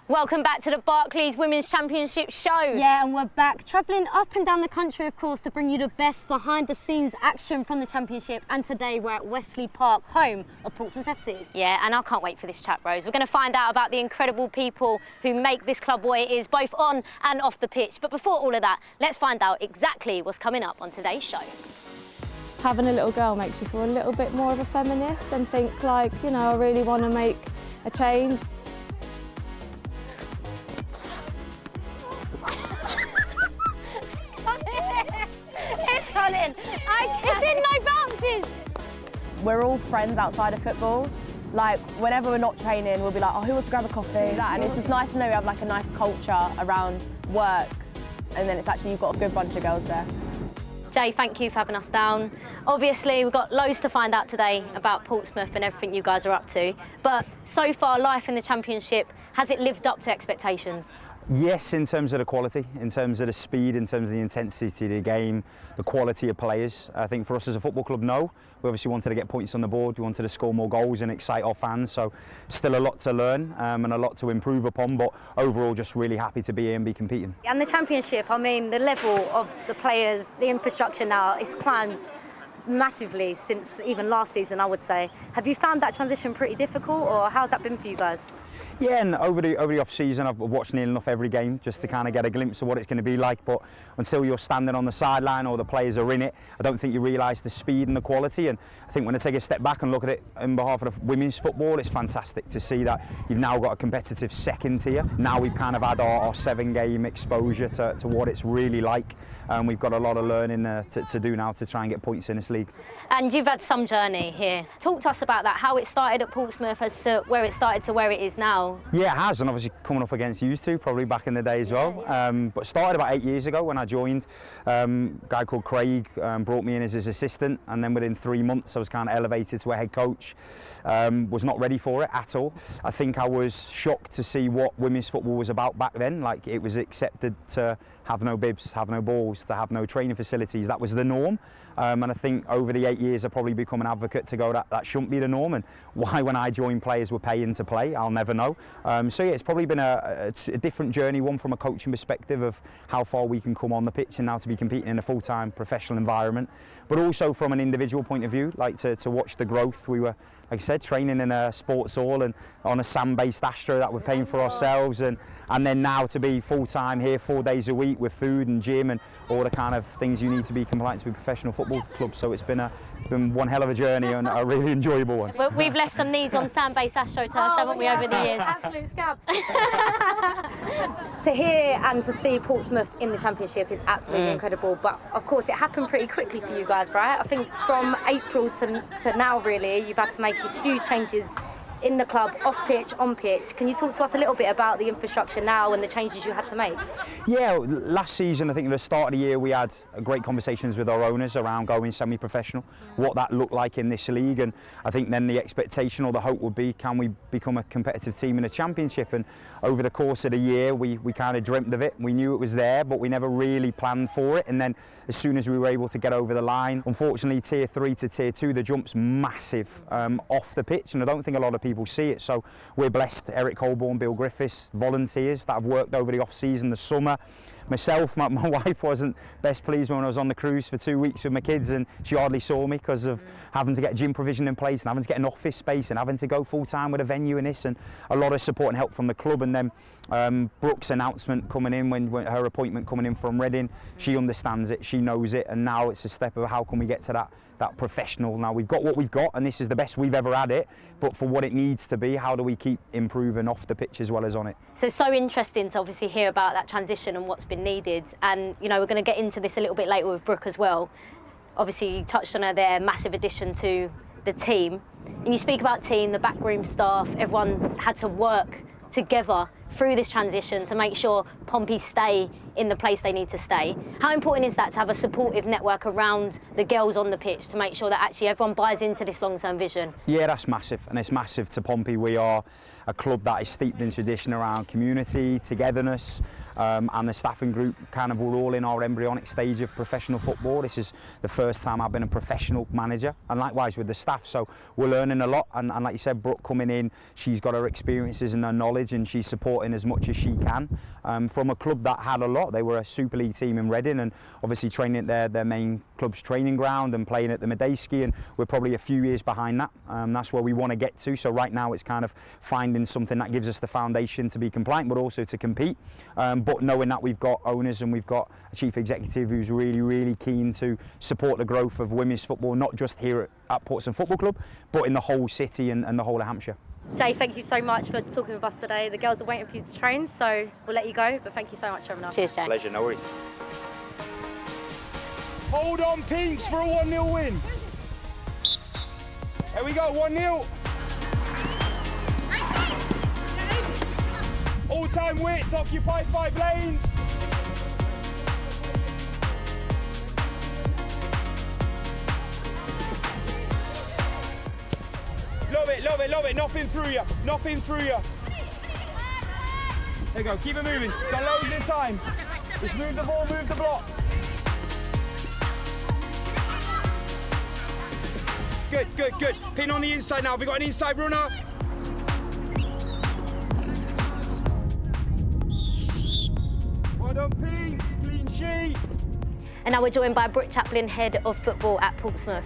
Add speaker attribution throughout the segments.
Speaker 1: Welcome back to the Barclays Women's Championship show.
Speaker 2: Yeah, and we're back travelling up and down the country, of course, to bring you the best behind-the-scenes action from the championship. And today we're at Westleigh Park, home of Portsmouth FC.
Speaker 1: Yeah, and I can't wait for this chat, Rose. We're going to find out about the incredible people who make this club what it is, both on and off the pitch. But before all of that, let's find out exactly what's coming up on today's show.
Speaker 3: Having a little girl makes you feel a little bit more of a feminist and think like, you know, I really want to make a change.
Speaker 1: It's coming. It's in no bounces.
Speaker 4: We're all friends outside of football. Like, whenever we're not training, we'll be like, oh, who wants to grab a coffee? And it's just nice to know we have like a nice culture around work, and then it's actually, you've got a good bunch of girls there.
Speaker 1: Jay, thank you for having us down. Obviously, we've got loads to find out today about Portsmouth and everything you guys are up to. But so far, life in the Championship, has it lived up to expectations?
Speaker 5: Yes, in terms of the quality, in terms of the speed, in terms of the intensity of the game, the quality of players. I think for us as a football club, no. We obviously wanted to get points on the board, we wanted to score more goals and excite our fans, so still a lot to learn and a lot to improve upon, but overall just really happy to be here and be competing.
Speaker 1: And the Championship, I mean, the level of the players, the infrastructure now, it's climbed massively since even last season, I would say. Have you found that transition pretty difficult, or how's that been for you guys?
Speaker 5: Yeah, and over the off season, I've watched nearly enough every game just to kind of get a glimpse of what it's going to be like. But until you're standing on the sideline or the players are in it, I don't think you realise the speed and the quality. And I think when I take a step back and look at it on behalf of the women's football, it's fantastic to see that you've now got a competitive second tier. Now we've kind of had our 7-game exposure to what it's really like, and we've got a lot of learning to do now to try and get points in this league.
Speaker 1: And you've had some journey here. Talk to us about that, how it started at Portsmouth as to where it started to where it is now.
Speaker 5: Yeah, it has, and obviously coming up against you two, probably back in the day as well. But started about 8 years ago when I joined. A guy called Craig brought me in as his assistant, and then within 3 months I was kind of elevated to a head coach. Was not ready for it at all. I think I was shocked to see what women's football was about back then. Like, it was accepted to have no bibs, have no balls, to have no training facilities. That was the norm. And I think over the 8 years I've probably become an advocate to go that shouldn't be the norm, and why when I joined players were paying to play, I'll never know. So yeah, it's probably been a different journey, one from a coaching perspective of how far we can come on the pitch and now to be competing in a full-time professional environment, but also from an individual point of view, like to watch the growth. We were, like I said, training in a sports hall and on a sand-based Astro that we're paying for ourselves, and then now to be full-time here 4 days a week with food and gym and all the kind of things you need to be compliant to be a professional football club. So it's been one hell of a journey and a really enjoyable one.
Speaker 1: Well, we've left some knees on sand-based AstroTurf, haven't we, over the years?
Speaker 2: Absolute scabs.
Speaker 1: To hear and to see Portsmouth in the Championship is absolutely incredible, but of course it happened pretty quickly for you guys, right? I think from April to now, really, you've had to make huge changes in the club, off pitch, on pitch. Can you talk to us a little bit about the infrastructure now and the changes you had to make? Yeah,
Speaker 5: last season, I think at the start of the year, we had great conversations with our owners around going semi-professional, what that looked like in this league, and I think then the expectation or the hope would be, can we become a competitive team in the Championship? And over the course of the year, we kind of dreamt of it. We knew it was there, but we never really planned for it. And then as soon as we were able to get over the line, unfortunately, Tier 3 to Tier 2, the jump's massive off the pitch, and I don't think a lot of people see it. So we're blessed. Eric Colborne, Bill Griffiths, volunteers that have worked over the off-season, the summer. Myself, my wife wasn't best pleased when I was on the cruise for 2 weeks with my kids, and she hardly saw me because of having to get gym provision in place and having to get an office space and having to go full-time with a venue and this, and a lot of support and help from the club. And then Brooke's announcement coming in, when her appointment coming in from Reading, she understands it, she knows it, and now it's a step of how can we get to that professional. Now we've got what we've got, and this is the best we've ever had it, but for what it needs to be, how do we keep improving off the pitch as well as on it?
Speaker 1: So it's so interesting to obviously hear about that transition and what's been needed, and you know, we're going to get into this a little bit later with Brooke as well. Obviously you touched on her there, massive addition to the team, and you speak about team, the backroom staff, everyone had to work together through this transition to make sure Pompey stay in the place they need to stay. How important is that to have a supportive network around the girls on the pitch to make sure that actually everyone buys into this long-term vision?
Speaker 5: Yeah, that's massive, and it's massive to Pompey. We are a club that is steeped in tradition around community, togetherness, and the staffing group we're all in our embryonic stage of professional football. This is the first time I've been a professional manager, and likewise with the staff, so we're learning a lot, and like you said, Brooke coming in, she's got her experiences and her knowledge, and she's supporting supporting as much as she can from a club that had a lot. They were a Super League team in Reading and obviously training at their main club's training ground and playing at the Medeski, and we're probably a few years behind that. That's where we want to get to. So right now it's kind of finding something that gives us the foundation to be compliant but also to compete. But knowing that we've got owners and we've got a chief executive who's really keen to support the growth of women's football, not just here at Portsmouth Football Club, but in the whole city and the whole of Hampshire.
Speaker 2: Jay, thank you so much for talking with us today. The girls are waiting for you to train, so we'll let you go, but thank you so much for having us.
Speaker 1: Cheers, Jay.
Speaker 5: Pleasure, no worries. Hold on, Pinks, for a 1-0 win. Here we go, 1-0. All-time width, occupy 5 lanes. Love it, nothing through you. There you go, keep it moving. Got loads of time. Just move the ball, move the block. Good. Pin on the inside now. We've got an inside runner. Well done, Pinks. Clean sheet.
Speaker 1: And now we're joined by Brooke Chaplain, Head of Football at Portsmouth.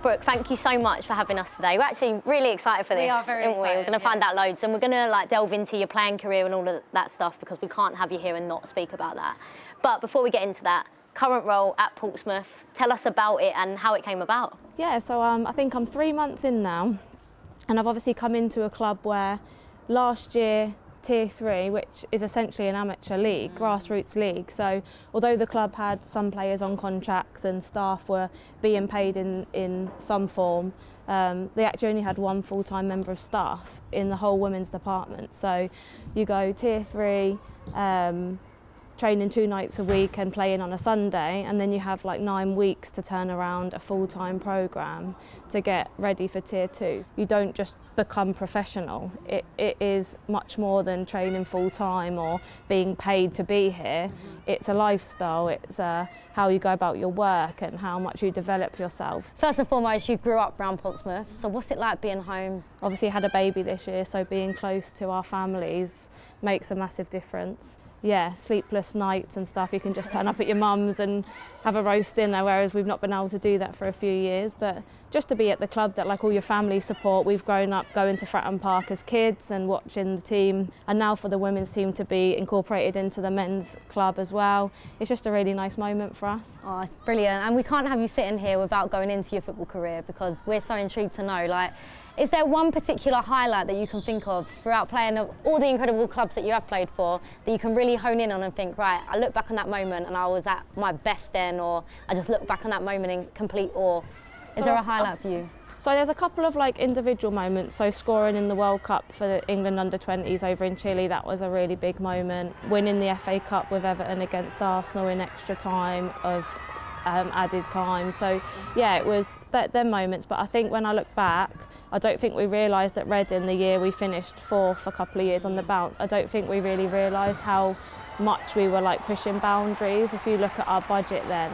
Speaker 1: Brooke, thank you so much for having us today. We're actually really excited for this,
Speaker 2: We are very
Speaker 1: aren't we?
Speaker 2: excited,
Speaker 1: We're going to find out loads, and we're going to delve into your playing career and all of that stuff, because we can't have you here and not speak about that. But before we get into that, current role at Portsmouth, tell us about it and how it came about.
Speaker 3: Yeah, so I think I'm 3 months in now, and I've obviously come into a club where last year Tier 3, which is essentially an amateur league, grassroots league. So although the club had some players on contracts and staff were being paid in some form, they actually only had one full-time member of staff in the whole women's department. So you go Tier 3, training 2 nights a week and playing on a Sunday, and then you have like 9 weeks to turn around a full-time programme to get ready for Tier 2. You don't just become professional. It is much more than training full-time or being paid to be here. It's a lifestyle, it's how you go about your work and how much you develop yourself.
Speaker 2: First and foremost, you grew up around Portsmouth, so what's it like being home?
Speaker 3: Obviously had a baby this year, so being close to our families makes a massive difference. Yeah, sleepless nights and stuff. You can just turn up at your mum's and have a roast dinner, whereas we've not been able to do that for a few years. But just to be at the club that like all your family support, we've grown up going to Fratton Park as kids and watching the team, and now for the women's team to be incorporated into the men's club as well. It's just a really nice moment for us.
Speaker 2: Oh, it's brilliant. And we can't have you sitting here without going into your football career, because we're so intrigued to know, like, is there one particular highlight that you can think of throughout playing all the incredible clubs that you have played for that you can really hone in on and think, right, I look back on that moment and I was at my best then, or I just look back on that moment in complete awe? Is there a highlight for you?
Speaker 3: So there's a couple of like individual moments. So scoring in the World Cup for the England under-20s over in Chile, that was a really big moment. Winning the FA Cup with Everton against Arsenal in extra time of added time. So yeah, it was them moments. But I think when I look back, I don't think we realised at Reading, the year we finished 4th a couple of years on the bounce, I don't think we really realised how much we were like pushing boundaries. If you look at our budget then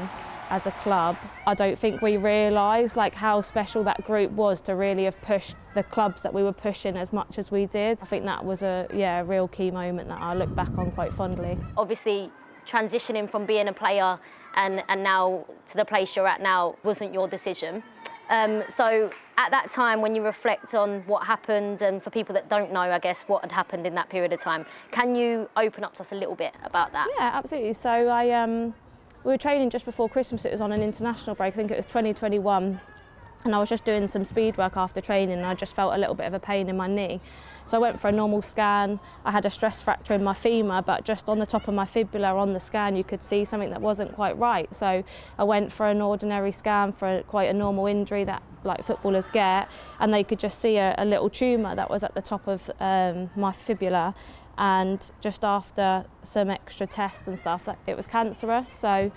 Speaker 3: as a club, I don't think we realised like how special that group was to really have pushed the clubs that we were pushing as much as we did. I think that was a real key moment that I look back on quite fondly.
Speaker 1: Obviously, transitioning from being a player and now to the place you're at now wasn't your decision. So at that time, when you reflect on what happened, and for people that don't know, I guess, what had happened in that period of time, can you open up to us a little bit about that?
Speaker 3: Yeah, absolutely. So we were training just before Christmas. It was on an international break, I think it was 2021. And I was just doing some speed work after training and I just felt a little bit of a pain in my knee. So I went for a normal scan. I had a stress fracture in my femur, but just on the top of my fibula on the scan you could see something that wasn't quite right. So I went for an ordinary scan for quite a normal injury that like footballers get, and they could just see a little tumour that was at the top of my fibula. And just after some extra tests and stuff, it was cancerous. So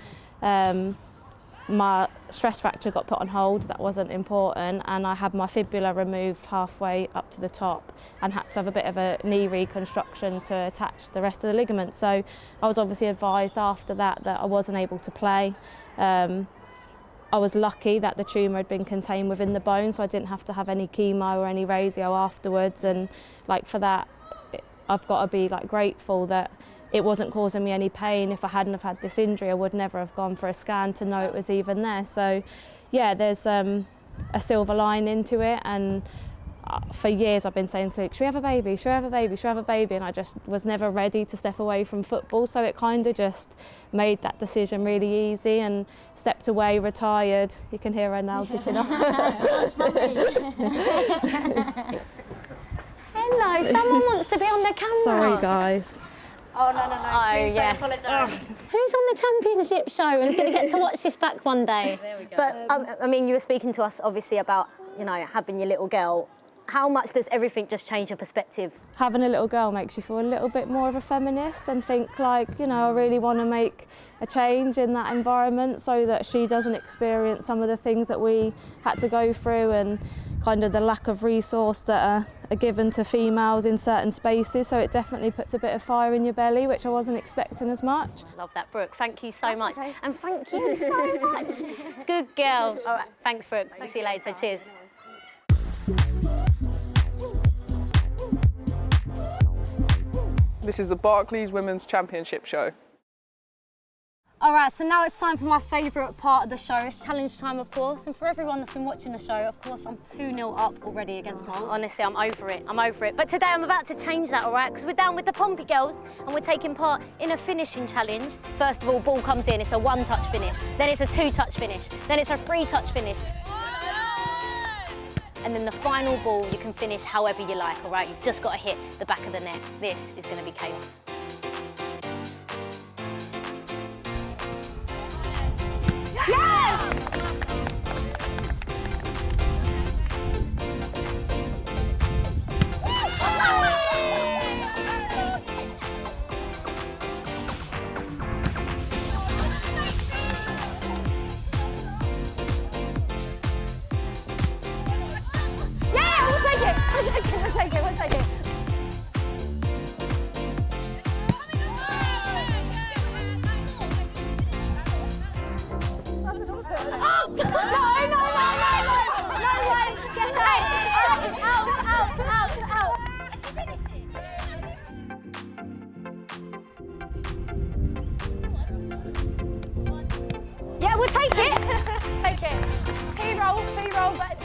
Speaker 3: my stress fracture got put on hold, that wasn't important, and I had my fibula removed halfway up to the top and had to have a bit of a knee reconstruction to attach the rest of the ligaments. So I was obviously advised after that I wasn't able to play. I was lucky that the tumour had been contained within the bone, so I didn't have to have any chemo or any radio afterwards, and like for that I've got to be like grateful that it wasn't causing me any pain. If I hadn't have had this injury, I would never have gone for a scan to know it was even there. So yeah, there's a silver lining to it, and for years I've been saying to Luke, should we have a baby, should we have a baby, should we have a baby, and I just was never ready to step away from football, so it kind of just made that decision really easy, and stepped away, retired. You can hear her now picking up.
Speaker 2: Hello, someone wants to be on the camera.
Speaker 3: Sorry guys.
Speaker 1: Oh, no.
Speaker 2: Oh, yes. Who's on the championship show and is going to get to watch this back one day?
Speaker 1: There we go. But, I mean, you were speaking to us, obviously, about, you know, having your little girl. How much does everything just change your perspective?
Speaker 3: Having a little girl makes you feel a little bit more of a feminist and think like, you know, I really want to make a change in that environment so that she doesn't experience some of the things that we had to go through, and kind of the lack of resource that are given to females in certain spaces. So it definitely puts a bit of fire in your belly, which I wasn't expecting as much.
Speaker 1: Love that, Brooke. Thank you so much. Okay. And thank you so much. Good girl. All right, thanks, Brooke. We'll see you later. Cheers.
Speaker 6: This is the Barclays Women's Championship show.
Speaker 2: All right, so now it's time for my favourite part of the show. It's challenge time, of course, and for everyone that's been watching the show, of course, I'm 2-0 up already against Moles.
Speaker 1: Honestly, I'm over it. I'm over it. But today I'm about to change that, all right? Because we're down with the Pompey girls and we're taking part in a finishing challenge. First of all, ball comes in, it's a 1-touch finish. Then it's a 2-touch finish. Then it's a 3-touch finish. And then the final ball, you can finish however you like, all right? You've just got to hit the back of the net. This is going to be chaos. Yes! Yeah, we'll take it. We'll take it. Yeah, we'll take it. Take it. P-roll, but...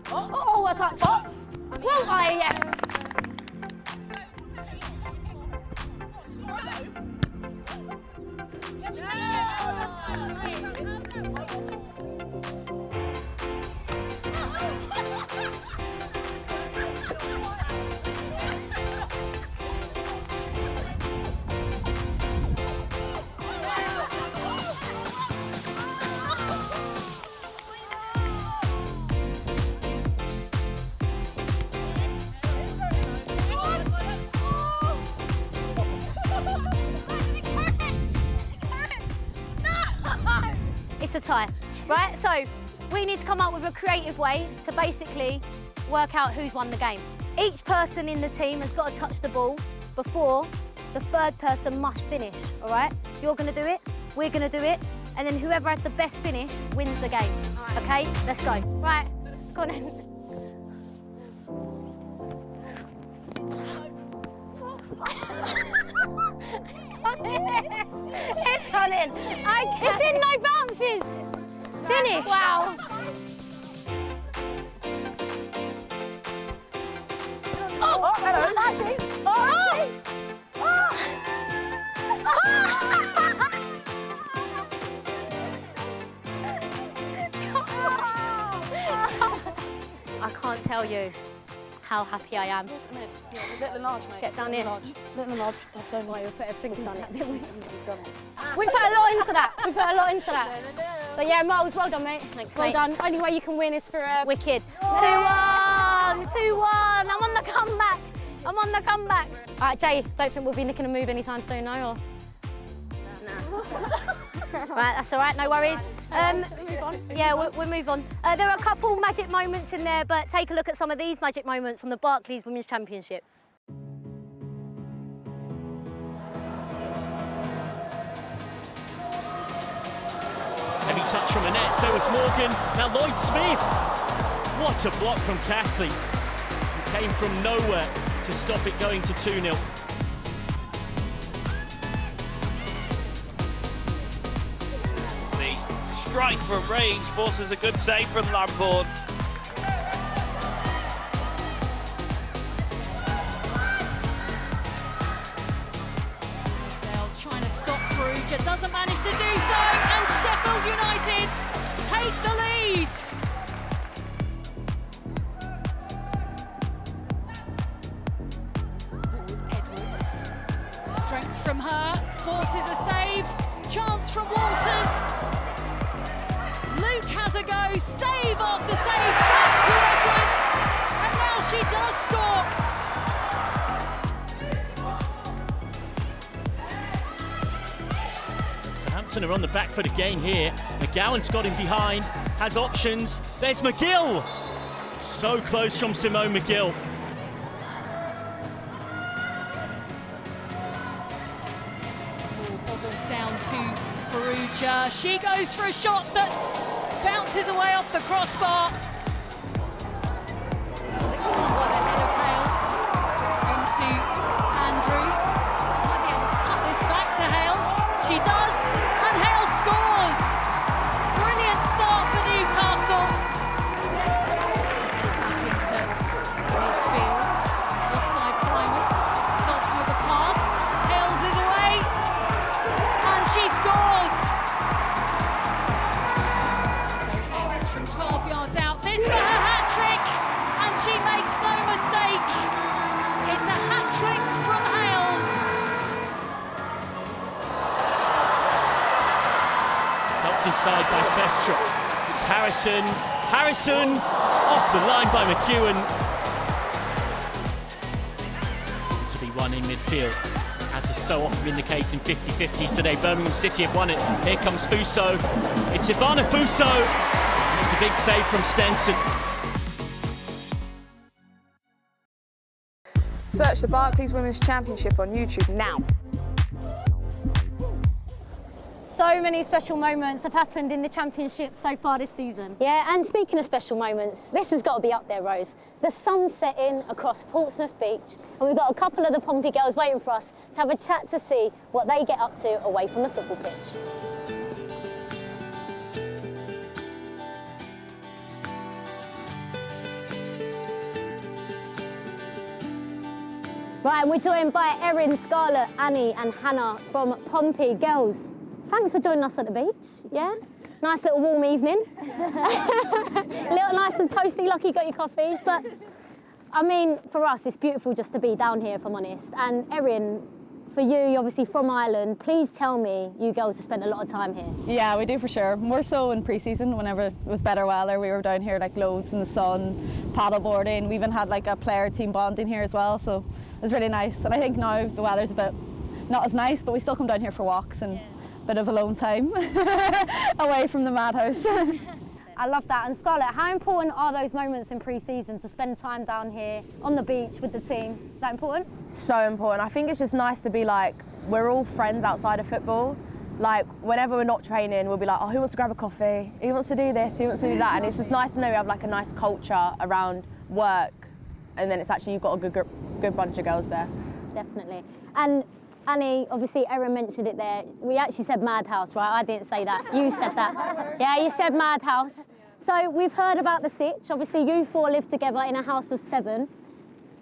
Speaker 1: Oh, a touch. Oh, yes. a tie, right? So we need to come up with a creative way to basically work out who's won the game. Each person in the team has got to touch the ball before the third person must finish, all right? You're going to do it, we're going to do it, and then whoever has the best finish wins the game, okay? Let's go. Right, go on then. It's gone in. It's in, no bounces. Finish. Wow. Oh, hello. That's it. Oh. I can't tell you how happy I am.
Speaker 6: Little and large, mate.
Speaker 1: Get down here.
Speaker 6: Little and large.
Speaker 1: Don't worry, we'll put everything done it, didn't we? We put a lot into that. We put a lot into that. But yeah, Miles, well done, mate. Thanks, well done. Only way you can win is for Wicked. 2-1, 2-1. I'm on the comeback. I'm on the comeback. All right, Jay, don't think we'll be nicking a move anytime soon, no? Or? No. Right, that's all right, no worries. Yeah, we'll move on. There are a couple magic moments in there, but take a look at some of these magic moments from the Barclays Women's Championship.
Speaker 7: Heavy touch from the nets, there was Morgan, now Lloyd Smith. What a block from Castley. He came from nowhere to stop it going to 2-0.
Speaker 8: Strike from range forces a good save from Lambourne.
Speaker 9: Dale's trying to stop Perugia, doesn't manage to do so, and Sheffield United take the lead. Edwards, strength from her, forces a save, chance from Walters. Luke has a go, save after save, back to Edwards, and now she does score.
Speaker 7: Southampton are on the back foot again here. McGowan's got him behind, has options. There's McGill. So close from Simone McGill.
Speaker 9: Bobbles down to Perugia. She goes for a shot that bounces away off the crossbar. Flicked on by the head of Hales. Onto Andrews. Might be able to cut this back to Hales. She does, and Hales scores. Brilliant start for Newcastle. Back into midfield. Lost by Primus. Stops with the pass. Hales is away. And she scores! So Hales from 12 yards out. This for her hat-trick! And she makes no mistake. It's a hat-trick from Hales.
Speaker 7: Helped inside by Vestra. It's Harrison. Harrison off the line by McEwen. To be won in midfield, as has so often been the case in 50-50s today. Birmingham City have won it. Here comes Fuso. It's Ivana Fuso. It's a big save from Stenson.
Speaker 6: Search the Barclays Women's Championship on YouTube now.
Speaker 1: So many special moments have happened in the championship so far this season. Yeah, and speaking of special moments, this has got to be up there, Rose. The sun's setting across Portsmouth Beach, and we've got a couple of the Pompey girls waiting for us to have a chat to see what they get up to away from the football pitch. Right, and we're joined by Erin, Scarlett, Annie and Hannah from Pompey. Girls, thanks for joining us at the beach, yeah? Nice little warm evening. Little nice and toasty, lucky you got your coffees. But, I mean, for us, it's beautiful just to be down here, if I'm honest. And Erin, for you, you're obviously from Ireland, please tell me you girls have spent a lot of time here.
Speaker 10: Yeah, we do for sure. More so in pre-season, whenever it was better weather, we were down here like loads in the sun, paddleboarding. We even had like a player team bonding here as well, so it was really nice. And I think now the weather's a bit not as nice, but we still come down here for walks and bit of alone time away from the madhouse.
Speaker 2: I love that. And Scarlett, how important are those moments in pre-season to spend time down here on the beach with the team? Is that important?
Speaker 4: So important. I think it's just nice to be like, we're all friends outside of football. Like, whenever we're not training, we'll be like, oh, who wants to grab a coffee? Who wants to do this? Who wants to do that? And it's just nice to know we have like a nice culture around work. And then it's actually, you've got a good bunch of girls there.
Speaker 2: Definitely. And Annie, obviously Erin mentioned it there. We actually said madhouse, right? I didn't say that. You said that. Yeah, you said madhouse. So we've heard about the sitch. Obviously you four live together in a house of 7.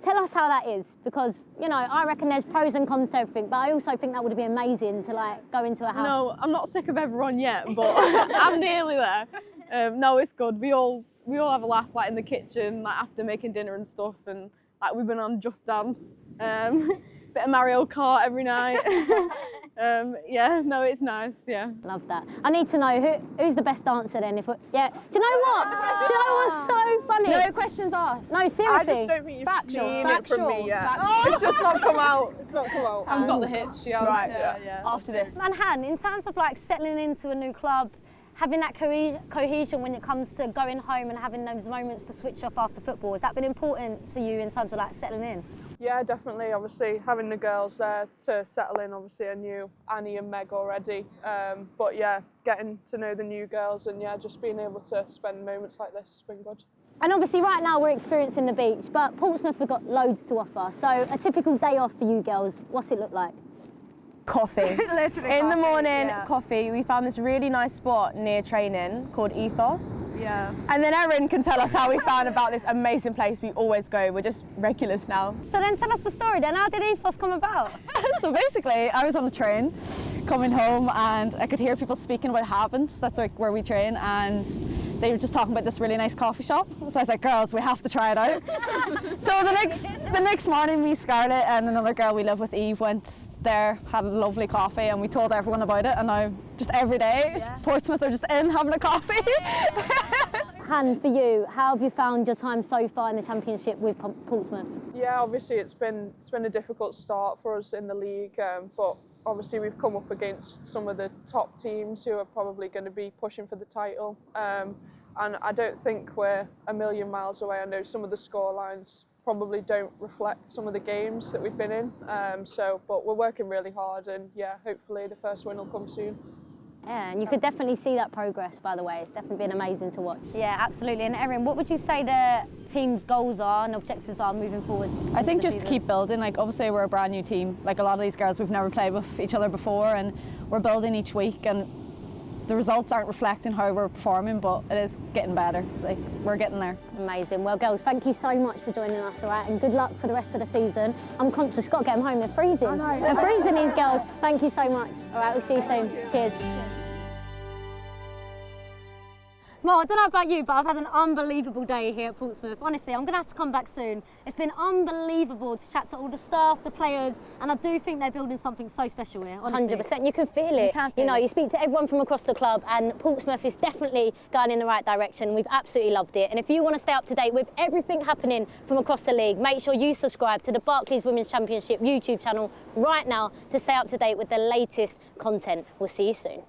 Speaker 2: Tell us how that is, because, you know, I reckon there's pros and cons to everything, but I also think that would be amazing to like go into a house.
Speaker 11: No, I'm not sick of everyone yet, but I'm nearly there. No, it's good. We all have a laugh like in the kitchen, like after making dinner and stuff, and like we've been on Just Dance. Bit of Mario Kart every night. Yeah, no, it's nice, yeah.
Speaker 2: Love that. I need to know who's the best dancer then. Yeah. Do you know what? Do you know what's so funny?
Speaker 4: No questions asked.
Speaker 2: No, seriously.
Speaker 6: I just don't think you've seen it from me yet. It's just not come out. It's not come out.
Speaker 11: Han's got the hitch, yeah.
Speaker 4: Right,
Speaker 11: yeah.
Speaker 4: After this.
Speaker 2: And Han, in terms of like settling into a new club, having that cohesion when it comes to going home and having those moments to switch off after football, has that been important to you in terms of like settling in?
Speaker 6: Yeah, definitely. Obviously, having the girls there to settle in. Obviously, I knew Annie and Meg already. But yeah, getting to know the new girls and yeah, just being able to spend moments like this has been good.
Speaker 2: And obviously right now we're experiencing the beach, but Portsmouth have got loads to offer. So a typical day off for you girls, what's it look like?
Speaker 4: Coffee.
Speaker 6: Literally
Speaker 4: in the morning,
Speaker 6: yeah.
Speaker 4: coffee. We found this really nice spot near training called Ethos.
Speaker 6: Yeah.
Speaker 4: And then Erin can tell us how we found about this amazing place we always go. We're just regulars now.
Speaker 2: So then tell us the story then. How did Ethos come about?
Speaker 10: So basically, I was on a train coming home and I could hear people speaking about Havant. That's like where we train, and they were just talking about this really nice coffee shop. So I was like, girls, we have to try it out. So the next morning, me, Scarlett, and another girl we live with, Eve, went there, had a lovely coffee, and we told everyone about it. And now, just every day, Portsmouth are just in having a coffee.
Speaker 2: Han, for you, how have you found your time so far in the Championship with Portsmouth?
Speaker 6: Yeah, obviously it's been a difficult start for us in the league, but obviously we've come up against some of the top teams who are probably going to be pushing for the title, and I don't think we're a million miles away. I know some of the scorelines probably don't reflect some of the games that we've been in, but we're working really hard, and yeah, hopefully the first win will come soon.
Speaker 2: Yeah, and you could definitely see that progress, by the way. It's definitely been amazing to watch. Yeah, absolutely. And Erin, what would you say the team's goals are and objectives are moving forward?
Speaker 10: I think just to keep building. Like, obviously we're a brand new team. Like, a lot of these girls, we've never played with each other before, and we're building each week, and the results aren't reflecting how we're performing, but it is getting better. Like, we're getting there.
Speaker 2: Amazing. Well, girls, thank you so much for joining us, all right? And good luck for the rest of the season. I'm conscious, got to get them home. They're freezing. I know. They're freezing, these girls. Thank you so much. All right, we'll see you soon. Cheers. Well, I don't know about you, but I've had an unbelievable day here at Portsmouth. Honestly, I'm going to have to come back soon. It's been unbelievable to chat to all the staff, the players, and I do think they're building something so special here, honestly. 100%, you can feel it. You speak to everyone from across the club, and Portsmouth is definitely going in the right direction. We've absolutely loved it. And if you want to stay up to date with everything happening from across the league, make sure you subscribe to the Barclays Women's Championship YouTube channel right now to stay up to date with the latest content. We'll see you soon.